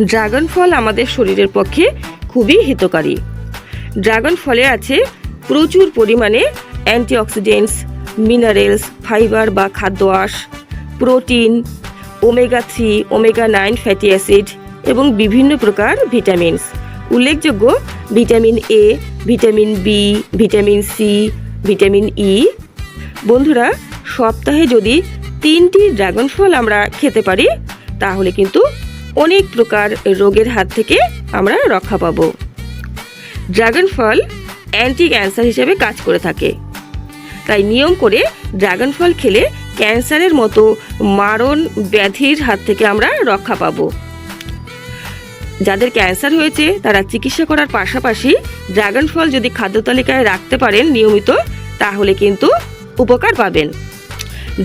Dragon ফল আমাদের শরীরের পক্ষে খুবই হিতকারী। ড্রাগন ফলে আছে প্রচুর পরিমাণে অ্যান্টিঅক্সিডেন্টস, মিনারেলস, ফাইবার বা খাদ্য আঁশ, protein, omega three, omega nine fatty acid এবং বিভিন্ন প্রকার ভিটামিনস। উল্লেখযোগ্য vitamin A, vitamin B, vitamin C, vitamin E. বন্ধুরা, সপ্তাহে যদি 3টি ড্রাগন ফল আমরা খেতে পারি তাহলে কিন্তু অনেক প্রকার রোগের হাত থেকে আমরা রক্ষা পাব। ড্রাগন ফল অ্যান্টি ক্যান্সার হিসেবে কাজ করে থাকে, তাই নিয়ম করে ড্রাগন ফল খেলে ক্যান্সারের মতো মারণ ব্যাধির হাত থেকে আমরা রক্ষা পাব। যাদের ক্যান্সার হয়েছে তারা চিকিৎসা করার পাশাপাশি ড্রাগন ফল যদি খাদ্য তালিকায় রাখতে পারেন নিয়মিত, তাহলে কিন্তু উপকার পাবেন।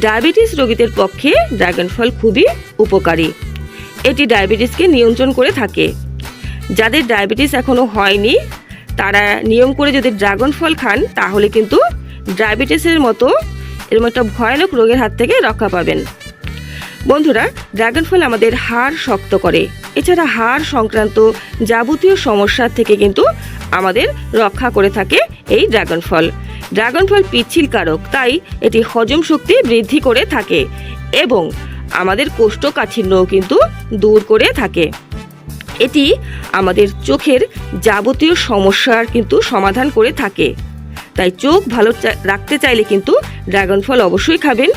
ডায়াবেটিস রোগীদের পক্ষে ড্রাগন ফল খুবই উপকারী। এটি ডায়াবেটিসকে নিয়ন্ত্রণ করে থাকে। যাদের ডায়াবেটিস এখনও হয়নি তারা নিয়ম করে যদি ড্রাগন ফল খান তাহলে কিন্তু ডায়াবেটিসের মতো এরকম একটা ভয়ানক রোগের হাত থেকে রক্ষা পাবেন। বন্ধুরা, ড্রাগন ফল আমাদের হাড় শক্ত করে। এছাড়া হাড় সংক্রান্ত যাবতীয় সমস্যার থেকে কিন্তু আমাদের রক্ষা করে থাকে এই ড্রাগন ফল। ড্রাগন ফল পিচ্ছিলকারক, তাই এটি হজম শক্তি বৃদ্ধি করে থাকে এবং আমাদের কোষ্ঠকাঠিন্যও কিন্তু দূর করে থাকে। এটি আমাদের চোখের যাবতীয় সমস্যার কিন্তু সমাধান করে থাকে। তাই চোখ ভালো রাখতে চাইলে কিন্তু ড্রাগন ফল অবশ্যই খাবেন।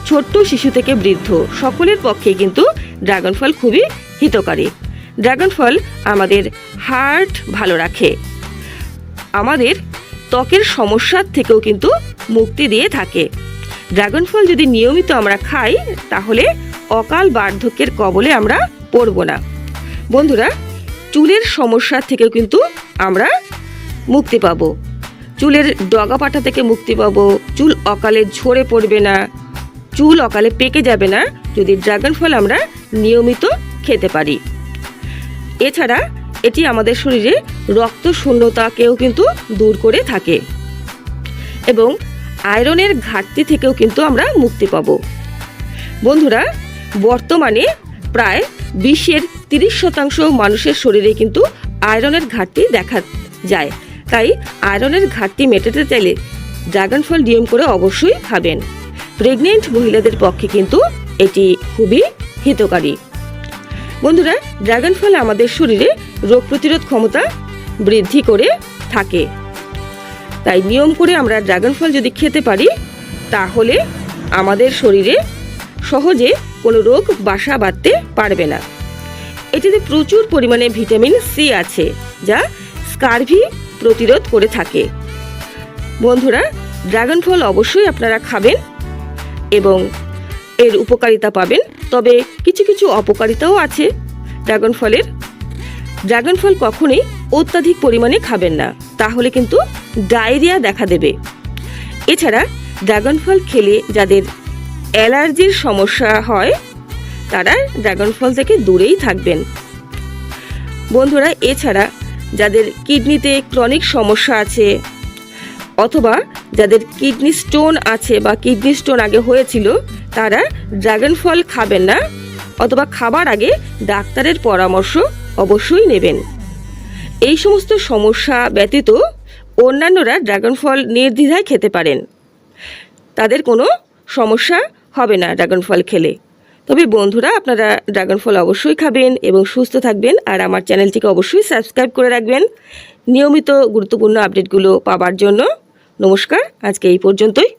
ছোট্ট শিশু থেকে বৃদ্ধ সকলের পক্ষে কিন্তু ড্রাগন ফল খুবই হিতকারী। ড্রাগন ফল আমাদের হার্ট ভালো রাখে, আমাদের ত্বকের সমস্যার থেকেও কিন্তু মুক্তি দিয়ে থাকে। ড্রাগন ফল যদি নিয়মিত আমরা খাই তাহলে অকাল বার্ধক্যের কবলে আমরা পড়ব না। বন্ধুরা, চুলের সমস্যার থেকেও কিন্তু আমরা মুক্তি পাব। চুলের ডগাপাটা থেকে মুক্তি পাব, চুল অকালে ঝরে পড়বে না, চুল অকালে পেকে যাবে না যদি ড্রাগন ফল আমরা নিয়মিত খেতে পারি। এছাড়া এটি আমাদের শরীরে রক্ত শূন্যতাকেও কিন্তু দূর করে থাকে এবং আয়রনের ঘাটতি থেকেও কিন্তু আমরা মুক্তি পাব। বন্ধুরা, বর্তমানে প্রায় 20-30% মানুষের শরীরে কিন্তু আয়রনের ঘাটতি দেখা যায়। তাই আয়রনের ঘাটতি মেটাতে চাইলে ড্রাগন ফল নিয়ম করে অবশ্যই খাবেন। প্রেগনেন্ট মহিলাদের পক্ষে কিন্তু এটি খুবই হিতকারী। বন্ধুরা, ড্রাগন ফল আমাদের শরীরে রোগ প্রতিরোধ ক্ষমতা বৃদ্ধি করে থাকে। তাই নিয়ম করে আমরা ড্রাগন ফল যদি খেতে পারি তাহলে আমাদের শরীরে সহজে কোনো রোগ বাসা বাঁধতে পারবে না। এটিতে প্রচুর পরিমাণে ভিটামিন সি আছে যা স্কারভি প্রতিরোধ করে থাকে। বন্ধুরা, ড্রাগন ফল অবশ্যই আপনারা খাবেন এবং এর উপকারিতা পাবেন। তবে কিছু কিছু অপকারিতাও আছে ড্রাগন ফলের। ড্রাগন ফল কখনোই অত্যাধিক পরিমাণে খাবেন না, তাহলে কিন্তু ডায়রিয়া দেখা দেবে। এছাড়া ড্রাগন ফল খেলে যাদের অ্যালার্জির সমস্যা হয় তারা ড্রাগন ফল থেকে দূরেই থাকবেন। বন্ধুরা, এছাড়া যাদের কিডনিতে ক্রনিক সমস্যা আছে অথবা যাদের কিডনি স্টোন আছে বা কিডনি স্টোন আগে হয়েছিল তারা ড্রাগন ফল খাবেন না, অথবা খাবার আগে ডাক্তারের পরামর্শ অবশ্যই নেবেন। এই সমস্ত সমস্যা ব্যতীত অন্যান্যরা ড্রাগন ফল নির্দ্বিধায় খেতে পারেন, তাদের কোনো সমস্যা হবে না ড্রাগন ফল খেলে। তবে বন্ধুরা, আপনারা ড্রাগন ফল অবশ্যই খাবেন এবং সুস্থ থাকবেন। আর আমার চ্যানেলটিকে অবশ্যই সাবস্ক্রাইব করে রাখবেন নিয়মিত গুরুত্বপূর্ণ আপডেটগুলো পাওয়ার জন্য। নমস্কার, আজকে এই পর্যন্তই।